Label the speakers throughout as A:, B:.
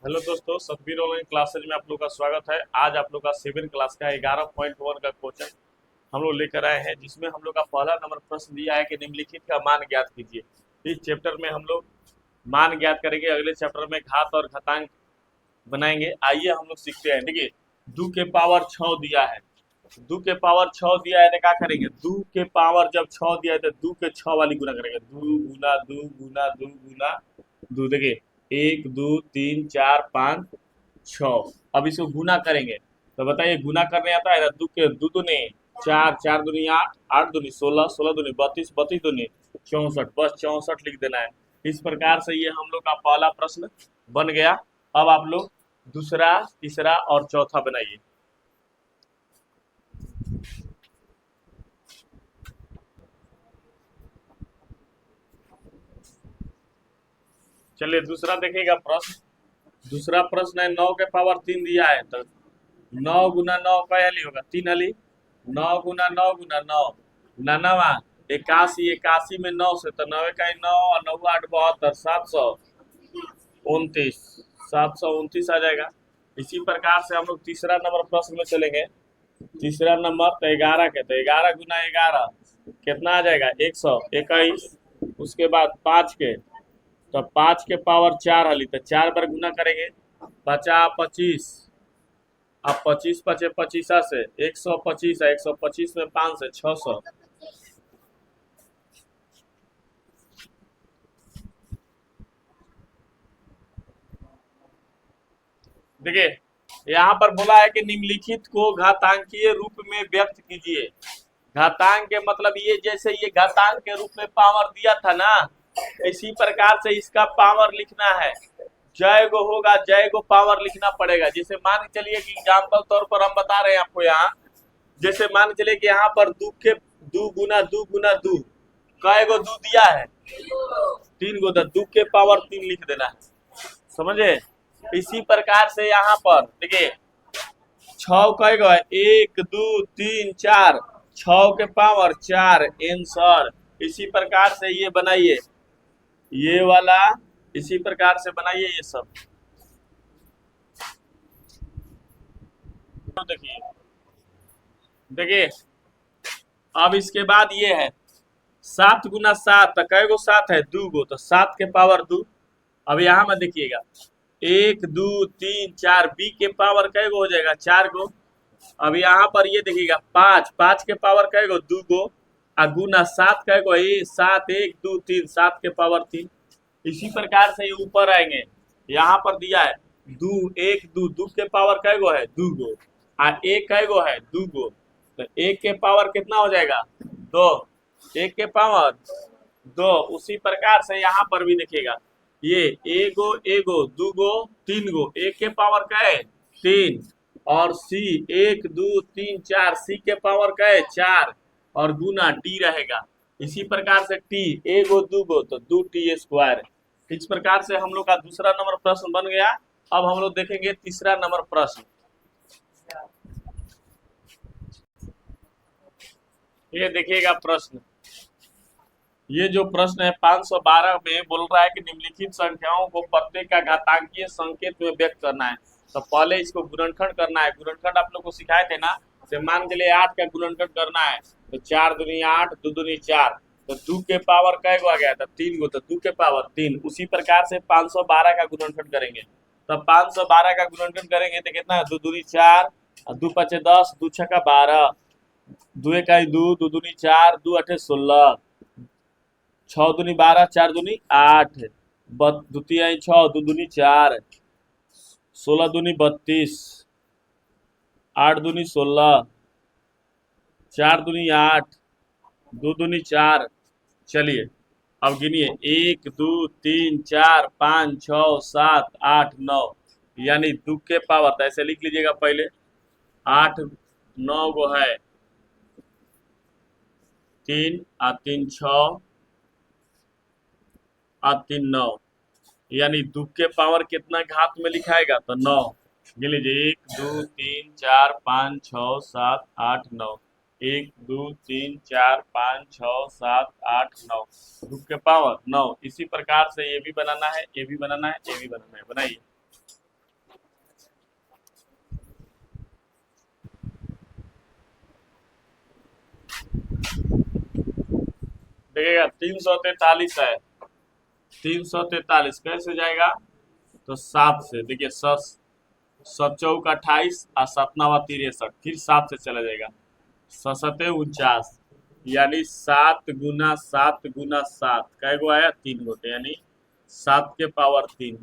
A: Hello दोस्तों, Satbir online classes में आप लोग का स्वागत है। आज आप लोग का 7 क्लास का 11.1 का क्वेश्चन हम लोग लेकर आए हैं, जिसमें हम लोग का पहला नंबर प्रश्न दिया है कि निम्नलिखित का मान ज्ञात कीजिए। इस चैप्टर में हम लोग मान ज्ञात करेंगे, अगले चैप्टर में घात और घातांक बनाएंगे। आइए हम लोग सीखते हैं। देखिए, 2 के पावर 6 दिया है। 2 के पावर 6 दिया है तो क्या करेंगे? 2 के पावर जब 6 दिया है तो 2 के 6 वाली गुना करेंगे। 2 गुना 2 गुना 2 गुना 2। देखिए, 1 2 3 4 5 6। अब इसको गुना करेंगे तो बताइए, गुना करने आता है ना? 2 के 2 दूनी 4, 4 दूनी 8, 8 दूनी 16, 16 दूनी 32, 32 दूनी 64। बस 64 लिख देना है। इस प्रकार से ये हम लोग का पहला प्रश्न बन गया। अब आप लोग दूसरा, तीसरा और चौथा बनाइए। चलिए दूसरा देखिएगा प्रश्न। दूसरा प्रश्न है, 9 के पावर 3 दिया है तो 9 गुना 9 का हली होगा? 3 हली। 9 गुना 9 गुना 9 नवा 81, 81 में 9 से तो 9 का 9 और 9 8 72, 729, 729 आ जाएगा। इसी प्रकार से हम लोग तीसरा नंबर प्रश्न में चलेंगे। तीसरा नंबर तो 11 के, तो 11 गुना 11 कितना आ जाएगा? 121। उसके बाद 5 के, तो 5 के पावर 4 हली तो 4 बार गुना करेंगे, बचा 25। अब 25 पचे 25 से 125 है। 125 में 5 से 600। देखिए, यहाँ पर बोला है कि निम्नलिखित को घातांकीय रूप में व्यक्त कीजिए। घातांक के मतलब ये, जैसे ये घातांक के रूप में पावर दिया था ना, इसी प्रकार से इसका पावर लिखना है। जय गो होगा, जय गो पावर लिखना पड़ेगा। जैसे मान के चलिए कि एग्जाम्पल तौर पर हम बता रहे हैं आपको यहाँ। जैसे मान के चलिए कि यहाँ पर 2 के 2 गुना 2 गुना 2 कै गो 2 दिया है? 3 गो। 2 के पावर 3 लिख देना है, समझे? इसी प्रकार से यहाँ पर देखिए, 6 कै गो है? 1 2 3 4, 6 के पावर 4 आंसर। इसी प्रकार से ये बनाइए, ये वाला इसी प्रकार से बनाइए ये सब। देखिए देखिए, अब इसके बाद ये है 7 गुना 7, तो कै गो 7 है? 2 गो, तो 7 के पावर 2। अब यहाँ में देखिएगा, 1 2 3 4, बी के पावर कै गो हो जाएगा? 4 गो। अब यहाँ पर ये देखिएगा, 5, 5 के पावर कै गो? 2 गो। आ गुना 7 कै गो? 7 1 2 3, 7 के पावर 3। इसी प्रकार से ये ऊपर आएंगे। यहाँ पर दिया है 2 1 2, 2 के पावर कै गो है? 2 गो। आ एक कै गो है? 2 गो। तो 1 के पावर कितना हो जाएगा? 2। 1 के पावर 2। उसी प्रकार से यहाँ पर भी देखिएगा, ये एगो एगो 2 गो 3 गो, 1 के पावर का है? 3। और सी 1 2 3 4, सी के पावर का है? 4। और गुना टी रहेगा। इसी प्रकार से टी एगो 2 गो तो 2 टी स्क्वायर। इस प्रकार से हम लोग का दूसरा नंबर प्रश्न बन गया। अब हम लोग देखेंगे तीसरा नंबर प्रश्न। ये देखिएगा प्रश्न, ये जो प्रश्न है 512 में बोल रहा है कि निम्नलिखित संख्याओं को प्रत्येक का घातांकीय संकेत में व्यक्त करना है। तो पहले इसको गुणनखंड करना है। गुणनखंड आप लोग को सिखाए थे ना। से मान के लिए 8 का गुणनखंड करना है तो 4 दूनी 8, 2 दूनी 4, तो 2 के पावर कै गो आ गया था? 3 गो, तो 2 के पावर 3। उसी प्रकार से 512 का गुणनखंड करेंगे। तो 512 का गुणनखंड करेंगे तो कितना है? 2 दूनी 4, 2 पचे 10, 2 छक्का 12, 2 इकाई 2, 2 दूनी 4, 2 अठे 16, 6 दूनी 12, 4 दूनी 8, द्वितीय 6, 2 दूनी 4, 16 दूनी 32, 8 दूनी 16, 4 दूनी 8, 2 दूनी 4। चलिए अब गिनिए, 1 2 3 4 5 6 7 8 9, यानी 2 के पावर, तो ऐसे लिख लीजिएगा पहले। 8 9 गो है, 3 और 3 6 और 3 9, यानी 2 के पावर कितना घात में लिखाएगा? तो 9। गिन लीजिए, 1 2 3 4 5 6 7 8 9, 1 2 3 4 5 6 7 8 9, 2 के पावर 9। इसी प्रकार से ये भी बनाना है, ये भी बनाना है, ये भी बनाना है। बनाइए। 343 है, 343 कैसे जाएगा? तो 7 से, देखिए 7 चौक 28 और 7 नवा 63, फिर 7 से चला जाएगा, 7 49, यानी 7 गुना 7 गुना 7 कै गो आया? 3 गोटे, यानी 7 के पावर 3।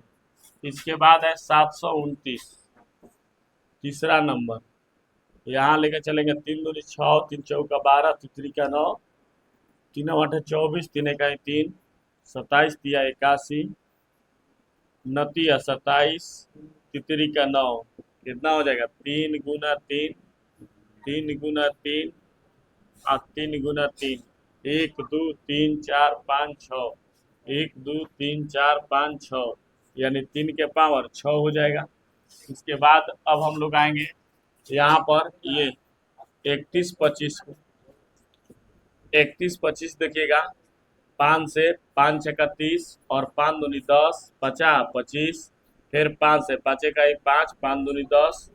A: इसके बाद है 729, तीसरा नंबर, यहाँ लेकर चलेंगे 3 दूनी 6, 3 चौका 12, 3 त्रिका 9, 3 8 24, 3 इकाई 3, 27 तिया 81, 29 27, तितरी का 9, कितना हो जाएगा? 3 गुना 3, 3 गुना 3 और 3 गुना 3, 1 2 3 4 5 6, 1 2 3 4 5 6, यानी 3 के पावर 6 हो जाएगा। इसके बाद अब हम लोग आएंगे यहाँ पर ये 31 25 को, 31 25 देखिएगा, 5 से 5 छक्का 30 और 5 दूनी 10, 50 25, फिर 5 से 5 इकाई 5, 5 दूनी 10,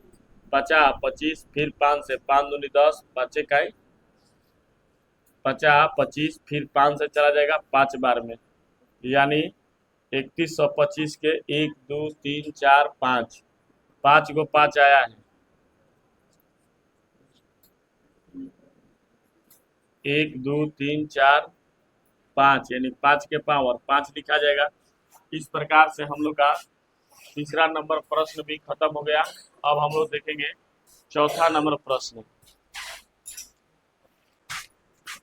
A: 50 25, फिर 5 से 5 दूनी 10, 5 इकाई 50 25, फिर 5 से चला जाएगा 5 बार में, यानी 3125 के 1 2 3 4 5, 5 को 5 आया है, 1 2 3 4 5, यानी 5 के पावर 5 लिखा जाएगा। इस प्रकार से हम लोग का तीसरा नंबर प्रश्न भी खत्म हो गया। अब हम लोग देखेंगे चौथा नंबर प्रश्न।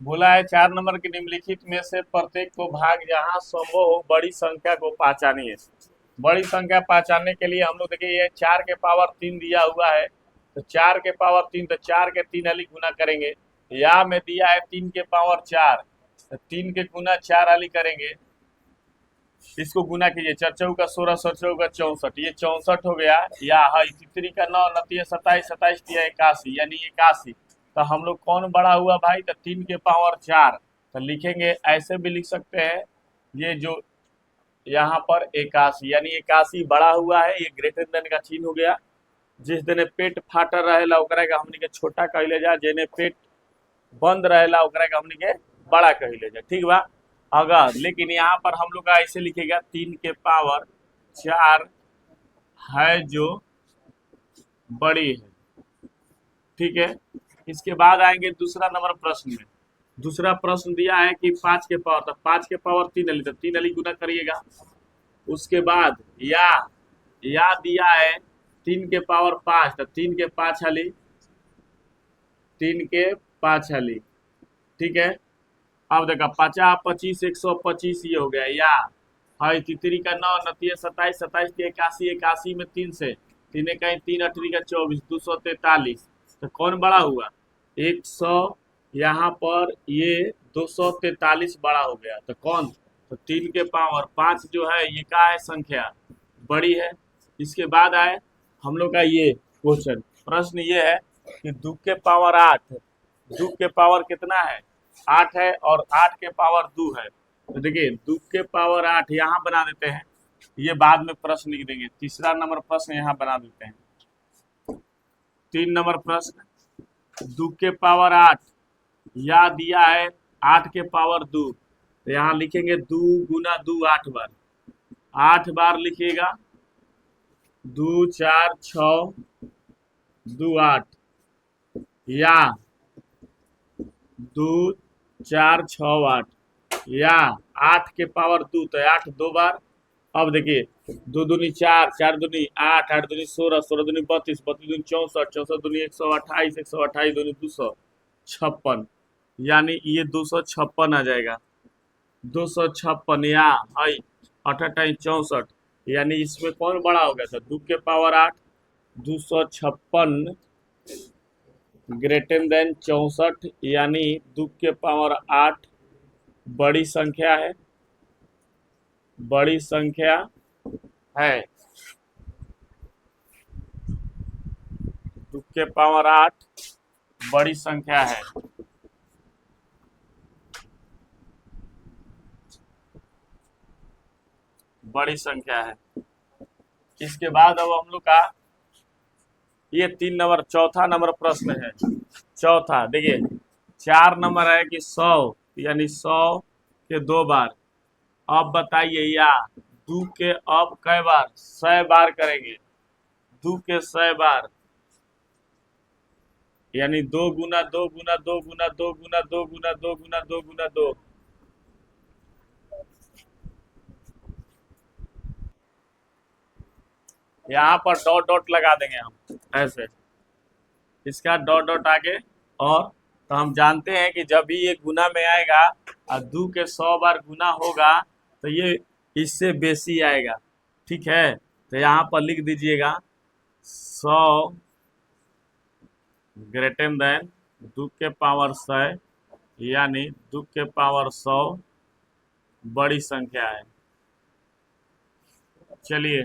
A: बोला है 4 नंबर के निम्नलिखित में से प्रत्येक को भाग जहां संभव हो बड़ी संख्या को पहचानिए। बड़ी संख्या पहचानने के लिए हम लोग देखिए ये 4 के पावर 3 दिया हुआ है, तो 4 के पावर 3, तो 4 के 3 वाली गुना करेंगे, या में दिया है 3 के पावर 4, तो 3 के गुना 4 वाली करेंगे, इसको गुना कीजिए, 4 चौका 16, 16 चौका 64, ये 64 हो गया, या है तितरी का 9, 29 27, 27 तिया 81, यानी 81। तो हम लोग कौन बड़ा हुआ भाई? तो 3 के पावर 4, तो लिखेंगे, ऐसे भी लिख सकते हैं, ये जो यहाँ पर 81, यानी 81 बड़ा हुआ है, ये ग्रेटर देन का चिन्ह हो गया। जिस दिन पेट फाटल रहेला ओकरा के हमनी के छोटा कहले जा, जेने पेट बंद रहेला ओकरा के हमनी के बड़ा कहले जा, ठीक बा। अगर लेकिन यहाँ पर हम लोग ऐसे लिखेगा 3 के पावर 4 है जो बड़ी है, ठीक है। इसके बाद आएंगे दूसरा नंबर प्रश्न में। दूसरा प्रश्न दिया है कि 5 के पावर, तो 5 के पावर 3 अली, तो 3 अली गुना करिएगा। उसके बाद या दिया है 3 के पावर 5, तो 3 के 5 अली, 3 के 5 अली, ठीक है। अब देखा 50 25 125 ये हो गया, या है तितरी का 9, 29 27, 27 के 81, 81 में 3 से 3 इकाई 3, 8 का 24, 243, तो कौन बड़ा हुआ? 100, यहाँ पर ये 243 बड़ा हो गया, तो कौन? तो 3 के पावर 5 जो है ये क्या है? संख्या बड़ी है। इसके बाद आए हम लोग का ये क्वेश्चन, प्रश्न ये है कि 2 के पावर 8, 2 के पावर कितना है? 8 है, और 8 के पावर 2 है, तो देखिए 2 के पावर 8 यहाँ बना देते हैं, ये बाद में प्रश्न लिख देंगे। तीसरा नंबर प्रश्न यहाँ बना देते हैं। 3 नंबर प्रश्न, 2 के पावर 8, या दिया है 8 के पावर 2, तो यहाँ लिखेंगे 2 गुना 2 8 बार, 8 बार लिखिएगा, 2 4 6 2 8, या 2 4 6 8, या 8 के पावर 2, तो 8 2 बार। अब देखिए 2 दूनी 4, 4 दूनी 8, 8 दूनी 16, 16 दूनी 32, 32 दूनी 64, 64 दूनी 128, 128 दूनी 256, यानी ये 256 आ जाएगा, 256, या 88 64, यानी इसमें कौन बड़ा हो गया था? 2 के पावर 8, 256 ग्रेटर देन 64, यानी 2 के पावर 8 बड़ी संख्या है, बड़ी संख्या है। 2 के पावर 8 बड़ी संख्या है। बड़ी संख्या है। इसके बाद अब हम लोग का ये 3 नंबर, चौथा नंबर प्रश्न है। चौथा देखिए 4 नंबर है कि 100, यानी 100 के 2 बार। अब बताइए या दो के अब कै बार? 100 बार करेंगे। दो के 100 बार यानी 2 गुना 2 गुना 2 गुना 2 गुना 2 गुना 2 गुना 2 गुना 2। यहाँ पर डॉट डॉट लगा देंगे हम ऐसे, इसका डॉट डॉट आगे। और तो हम जानते हैं कि जब भी ये गुना में आएगा और 2 के 100 बार गुना होगा तो ये इससे बेसी आएगा। ठीक है, तो यहाँ पर लिख दीजिएगा 100 ग्रेटर देन 2 के पावर 100, यानी 2 के पावर 100 बड़ी संख्या है। चलिए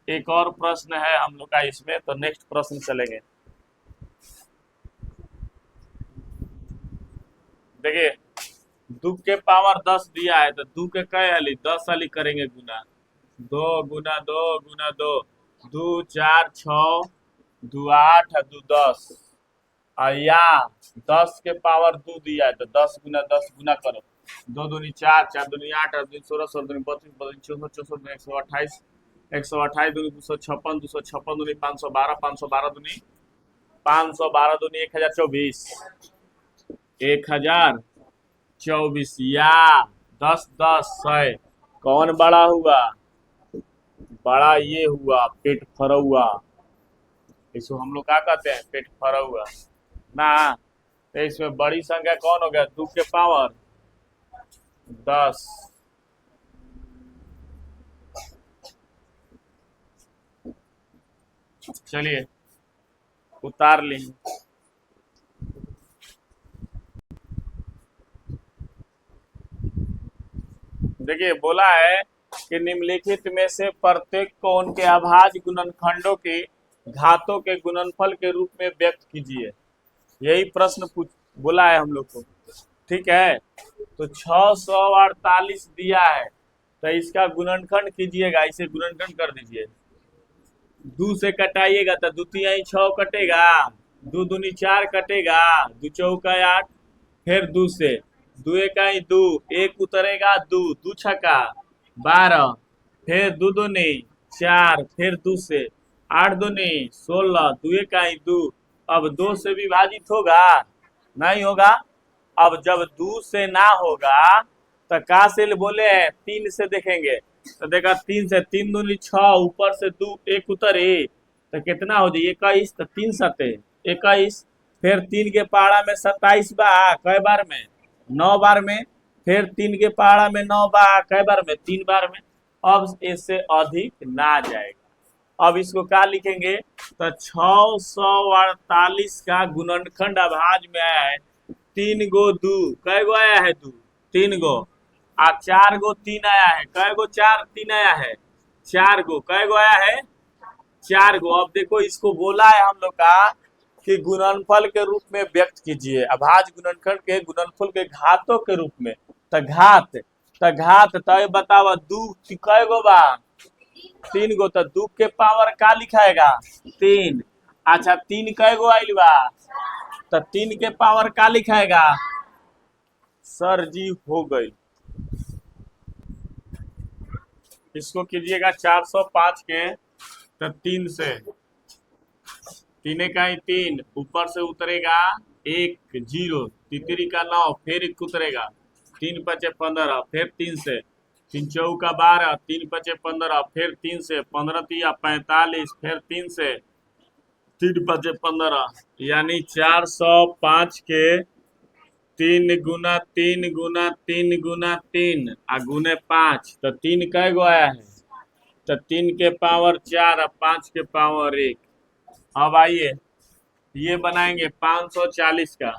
A: एक और प्रश्न है हम लोग का इसमें, तो नेक्स्ट प्रश्न चलेंगे। देखिए 2 के पावर 10 दिया है तो 2 के कई हाली? 10 हाली करेंगे गुना। 2 गुना 2 गुना 2, 2 4 6, 2 8 और 2 10। और या 10 के पावर 2 दिया है तो 10 गुना 10 गुना करो। 2 दूनी 4, 4 दूनी 8, 8 दूनी 16, 16 दूनी 32, 32 64, 64 128, 128 दूनी 256, 256 दूनी 512, 512 दूनी 512 दूनी 1024, 1024 या 10 10 100। कौन बड़ा हुआ? बड़ा ये हुआ पेट फरौआ। इसको हम लोग क्या कहते हैं? पेट फरौआ ना। तो इसमें बड़ी संख्या कौन हो गया? 2 के पावर 10। चलिए उतार ली। देखिए बोला है कि निम्नलिखित में से प्रत्येक को उनके अभाज्य गुणनखंडों के घातों के गुणनफल के रूप में व्यक्त कीजिए। यही प्रश्न बोला है हम लोग को। ठीक है, तो 648 दिया है तो इसका गुणनखंड कीजिएगा। इसे गुणनखंड कर दीजिए। 2 से कटाइएगा तो 2 तिहाई 6 कटेगा, 2 दूनी 4 कटेगा, 2 चौका 8, फिर 2 से 2 इकाई 2, 1 उतरेगा 2, 2 छक्का 12, फिर 2 दूनी 4, फिर 2 से 8 दूनी 16, 2 इकाई 2। अब 2 से विभाजित होगा? नहीं होगा। अब जब 2 से ना होगा तो का से बोले हैं? 3 से देखेंगे तो देखा 3 से 3 दूनी 6, ऊपर से 2 1 उतरे तो कितना हो जाए? 21, तो 3 सते 21, फिर 3 के पहाड़ा में 27 बा, कई बार में? 9 बार में। फिर 3 के पहाड़ा में 9 बा, कई बार में? 3 बार में। अब इससे अधिक ना जाएगा। अब इसको क्या लिखेंगे? तो 648 का गुणनखंड अभाज्य में आया है 3 गो 2, कै गो आया है? 2, 3 गो। आ 4 गो 3 आया है, कै गो? 4 3 आया है, 4 गो। कै गो आया है? 4 गो। अब देखो इसको बोला है हम लोग का कि गुणनफल के रूप में व्यक्त कीजिए, अभाज्य गुणनखंड के गुणनफल के घातों के रूप में। तो घात तो बताओ 2 कै गो बा? 3 गो। तो 2 के पावर का लिखाएगा? 3। अच्छा 3 कै गो आइल बा? तो 3 के पावर का लिखाएगा? सर जी हो गई। इसको कीजिएगा 405 के तो 3 से 3 इकाई 3, ऊपर से उतरेगा 1 0, तितरी का 9, फिर 1 उतरेगा 3 पचे 15, फिर 3 से 3 चौका 12, 3 पचे 15, फिर 3 से 15 तिया 45, फिर 3 से 3 पचे 15, यानी 405 के 3 गुना 3 गुना 3 गुना 3 आ गुने 5, तो 3 कै गो आया है? तो 3 के पावर 4 और 5 के पावर 1। अब आइए ये बनाएंगे 540 का।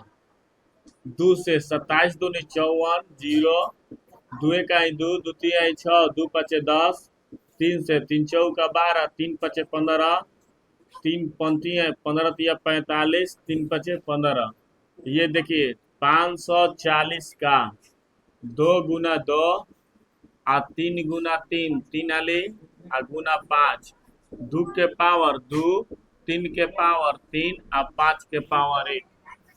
A: 2 से 27 दूनी 54 0, 2 इकाई 2, 2 तिहाई 6, 2 पचे 10, 3 से 3 चौका 12, 3 पचे 15, 3 पंती है 15 तिया 45, 3 पचे 15। ये देखिए 540 का 2 गुना 2 आ 3 गुना 3, 3 आली आ गुना 5, 2 के पावर 2, 3 के पावर 3 आ 5 के पावर 1।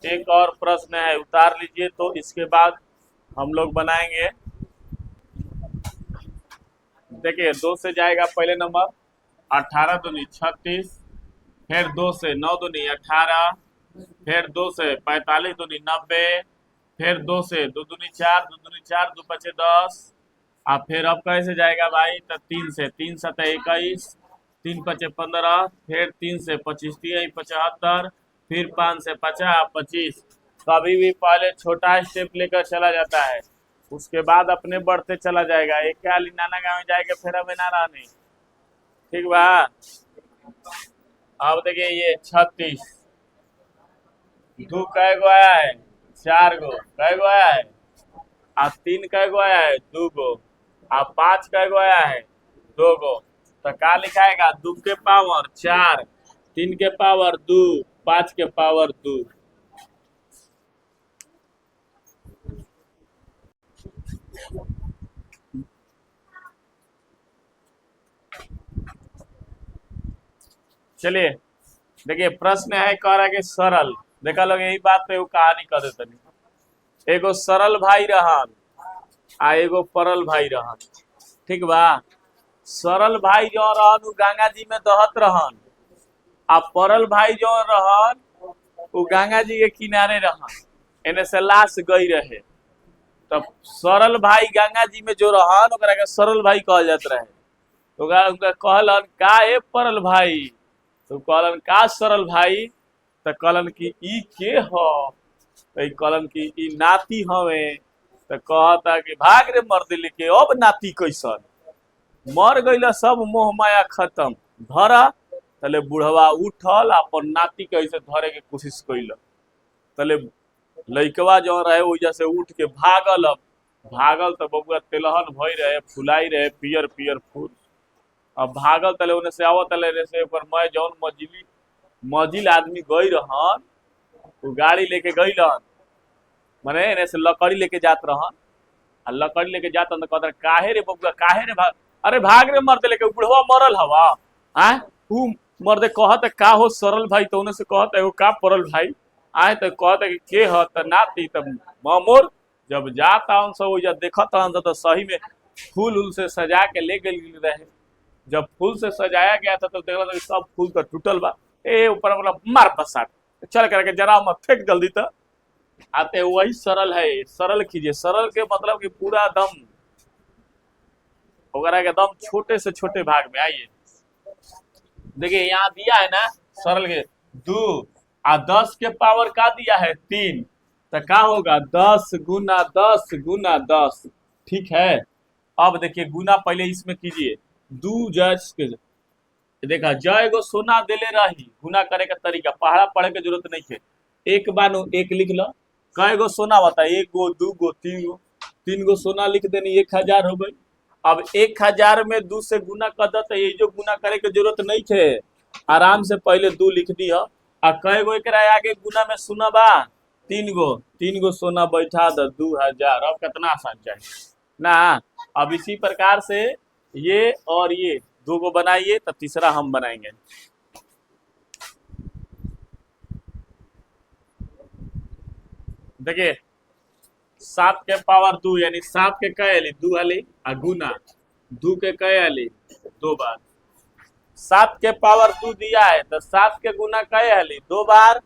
A: एक और प्रश्न है, उतार लीजिए। तो इसके बाद हम लोग बनाएंगे देखिए 2 से जाएगा पहले नंबर 18 दूनी 36, फिर 2 से 9 दूनी 18, फिर 2 से 45 दूनी 90, फिर 2 से 2 दूनी 4, 2 दूनी 4, 2 पचे 10। अब फिर अब कैसे जाएगा भाई, तो 3 से 3 सतह 21, 3 पचे 15, फिर 3 से 25 75, फिर 5 से 50 25। कभी भी पहले छोटा स्टेप लेकर चला जाता है, उसके बाद अपने बढ़ते चला जाएगा। एक क्या नाना गाँव में जाएगा फिर हमें ना रहने, ठीक बा। अब देखिए ये 36, दो कै गो आया है, 4 गो कै गो आया है, अब 3 कै गो आया है, 2 गो, अब 5 कै गो आया है, 2 गो। तो क्या लिखाएगा, 2 के पावर 4, 3 के पावर 2, 5 के पावर 2। चलिए देखिए प्रश्न है, कह रहा है कि सरल, देखा लोग यही बात पे वो कहानी कर देते नहीं। एगो सरल भाई रहन आ एगो परल भाई रहन, ठीक बा। सरल भाई जो रहन उ गंगा जी में दहत रहन, आ परल भाई जो रहन उ गंगा जी के किनारे रहन, एने से लाश गई रहे। तब सरल भाई गंगा जी में जो रहन ओकरा के सरल भाई कहल जात रहे। तो उनका कहलन का ए परल भाई, तो कहलन का सरल भाई, तो कहलन कि ई के हो, तो कहलन कि ई नाती हवे। तो कहता कि भाग रे मर्द लेके, अब नाती कैसन, मर गईल सब मोह माया खत्म, धरा। तले बुढ़वा उठल अपन नाती के ऐसे धरे के कोशिश कैल, तले लइकवा जो रहे वजह से उठ के भागल। अब भागल तो बबुआ तेलहन भई रहे, फुलाई रहे पियर पियर फूल। अब भागल तले उन्हें से आवत तले से ऊपर मैं जौन मजिल आदमी गई रहन, वो गाड़ी लेके गई रहन, मने एने से लकड़ी लेके जात रहन, आ लकड़ी लेके जात तो कहत काहे रे बबुआ काहे रे भाग, अरे भाग रे मर्दे लेके, बुढ़वा मरल हवा। आए ऊ मर्दे कहत का हो सरल भाई, तो उन्हें से कहत एगो का परल भाई। आए तो कहत के ह त नाती, तब मोर जब जाता उन सब जब देखत हन तो सही में फूल उल से सजा के ले गई रहे। जब फूल से सजाया गया था तो देखा सब फूल तो टूटल बा। ए ऊपर वाला मार पसार, चल करके जरा मत फेंक जल्दी। तो आते वही सरल है, सरल कीजिए। सरल के मतलब कि पूरा दम वगैरह के दम छोटे से छोटे भाग में। आइए देखिए यहाँ दिया है ना सरल के 2 और 10 के पावर का दिया है 3, तो क्या होगा 10 गुना 10 गुना 10, ठीक है। अब देखिए गुना पहले इसमें कीजिए, 2 जस के देखा जय गो सोना देले रही, गुना करे का तरीका पहाड़ा पढ़े के जरूरत नहीं है, एक बानो एक लिख लो। कई गो सोना बता, 1 गो 2 गो 3 गो, 3 गो सोना लिख देनी, 1000 हो गई। अब 1000 में 2 से गुना कर दे, ये जो गुना करे के जरूरत नहीं है, आराम से पहले 2 लिख दी है। आ कई गो एकरा आगे गुना में सोना बा, 3 गो सोना बैठा दे 2000। अब कितना आसान चाहिए ना। अब इसी प्रकार से ये और ये 2 को बनाइए, तब तीसरा हम बनाएंगे। देखिए 7 के पावर 2 यानी 7 के कई आली 2 आली, आ गुना 2 के कई आली 2 बार। 7 के पावर 2 दिया है तो 7 के गुना कई आली 2 बार,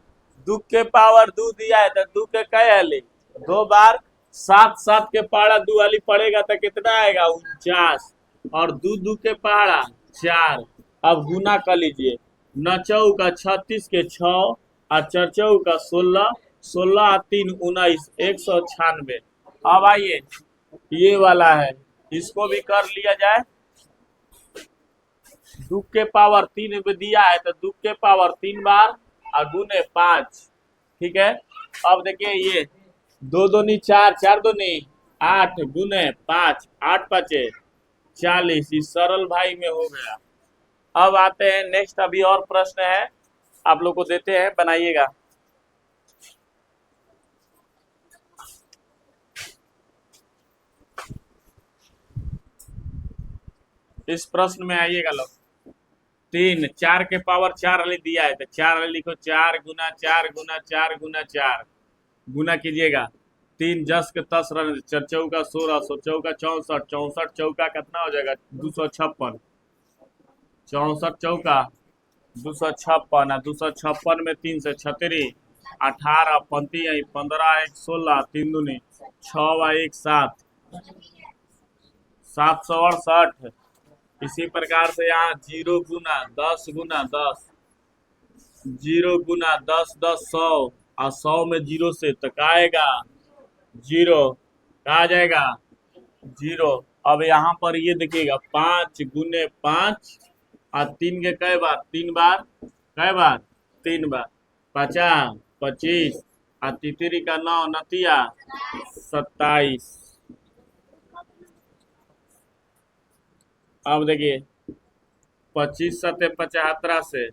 A: 2 के पावर 2 दिया है तो 2 के कई आली 2 बार। 7 के पहाड़ा 2 आली पड़ेगा तो कितना आएगा 49, और 2 के पहाड़ा 4। अब गुना कर लीजिए, 9 का 36 के 6 और 4 का 16, 16 और 3 19, 196। अब आइए ये वाला है, इसको भी कर लिया जाए। 2 के पावर 3 में दिया है तो 2 के पावर 3 बार और गुने 5, ठीक है। अब देखिए ये 2 दूनी 4, 4 दूनी 8 गुने 5, 8 5 40, इस सरल भाई में हो गया। अब आते हैं नेक्स्ट, अभी और प्रश्न है आप लोग को देते हैं, बनाइएगा। इस प्रश्न में आइएगा लोग। 3 4 के पावर 4 वाले दिया है तो 4 वाले लिखो, 4 गुना 4 गुना 4 गुना 4 गुना कीजिएगा। तीन जस के 10 रन, चर चौका 16, सौ चौका 64, 64 चौका कितना हो जाएगा 256, 64 चौका 256, 256 में 3 से 36, 18 पंती 15 1 16, 3 दूनी 6 1 7, 768। इसी प्रकार से यहाँ 0 गुना 10 गुना 10, 0 गुना 10 10 100, और 100 में 0 से तो क्या आएगा 0, क्या आ जाएगा 0। अब यहाँ पर ये देखिएगा 5 गुने 5 और 3 के कई बार 3 बार, कई बार 3 बार, 50 25 और तितरी का 9 नतिया 27। अब देखिए 25 सत्ते 75 से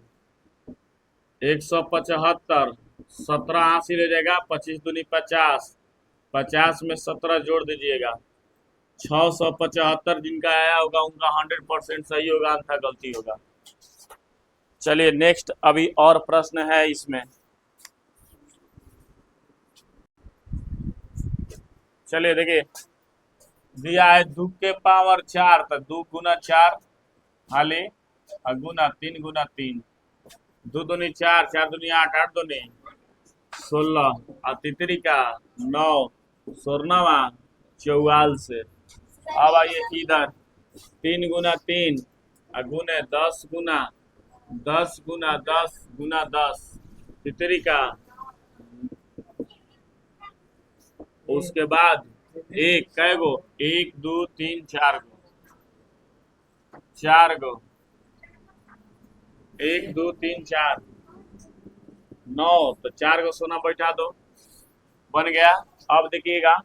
A: 175, 17 हासिल हो जाएगा, 25 दूनी 50, 50 में 17 जोड़ दीजिएगा, 675। जिनका आया होगा उनका 100% सही होगा, अन्यथा गलती होगा। चलिए नेक्स्ट अभी और प्रश्न है इसमें। चलिए देखिए दिया है 2 के पावर 4, तो 2 गुना 4 हाली और गुना 3 गुना 3, 2 दूनी 4, 4 दूनी 8, 8 दूनी 16 और तितरी का 9, 16वां 44 से। अब आइए इधर 3 गुना 3 और गुने 10 गुना 10 गुना 10 गुना 10, तितरी का, उसके बाद एक कै गो 1 2 3 4 गो, 4 गो 1 2 3 4 9, तो 4 गो सोना बैठा दो, बन गया। अब देखिएगा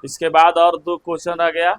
A: इसके बाद और 2 क्वेश्चन रह गया।